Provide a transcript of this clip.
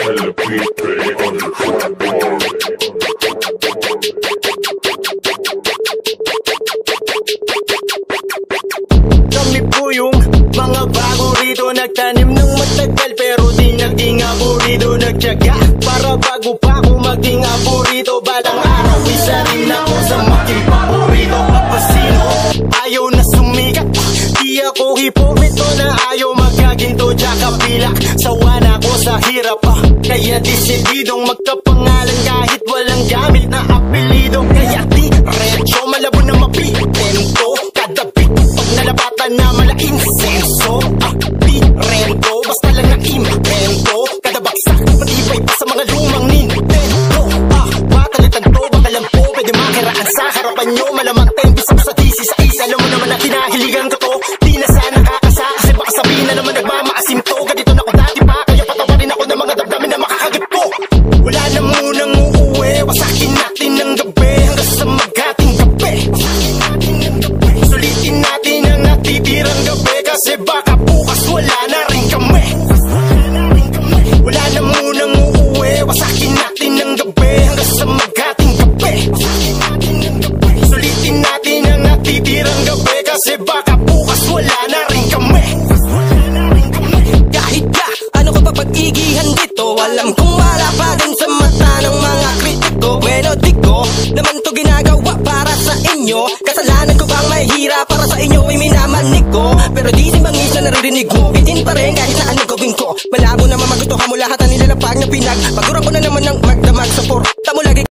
Kami po yung mga bago rito, nagtanim ng matagal pero di naging aburrido. Nagtyaga para bago pa ako maging aburrido. Balang araw isa rin ako sa maging paborito. Papasino, ayaw na sumikat, di ako hipokrito na ayaw magkaginto. Tsaka pilak, sawa na ako sa hirap pa, kaya desididong magkapangalan kahit walang gamit na apelido. Kaya di retso, malabo na mapitento kada beat pag nalapatan na mala insenso. Di rento, basta lang na invento kada baksak, matibay pa sa mga lumang Nintendo. Matalitan to, baka lang po pwede makiraan sa harapan nyo. Malamang tempis ako sa thesis is, alam mo naman na kinahiligan ko to. Di na sana kakasa kasi baka sabihin na naman nagmamaasim to. Ganito na ko dati pa, kaya patawarin ako ng mga damdamin na makakagat ko. Wala na munang uuwi, wasakin natin ng gabi hanggang sa maghating gabi. Sulitin natin ang natitirang gabi kasi baka bukas wala na rin kami. Wala na munang uuwi, wasakin natin ng gabi hanggang sa maghating gabi. Sulitin natin ang natitirang gabi kasi baka bukas wala na rin kami. Kahit ka, ano ko pa pag-igihan dito, alam kong wala pa din sa mata ng mga kritiko. Bueno, di ko naman to ginagawa para sa inyo. Kasalanan ko bang mahihira para sa inyo ay minamanik ko. Pero di si bangis na naririnig mo, bitin pa rin kahit na anong gawin ko. Malabo naman magustuhan mo lahat ang nilalapag na pinag. Pagura ko na naman ng magdamag sa porta mo lagi.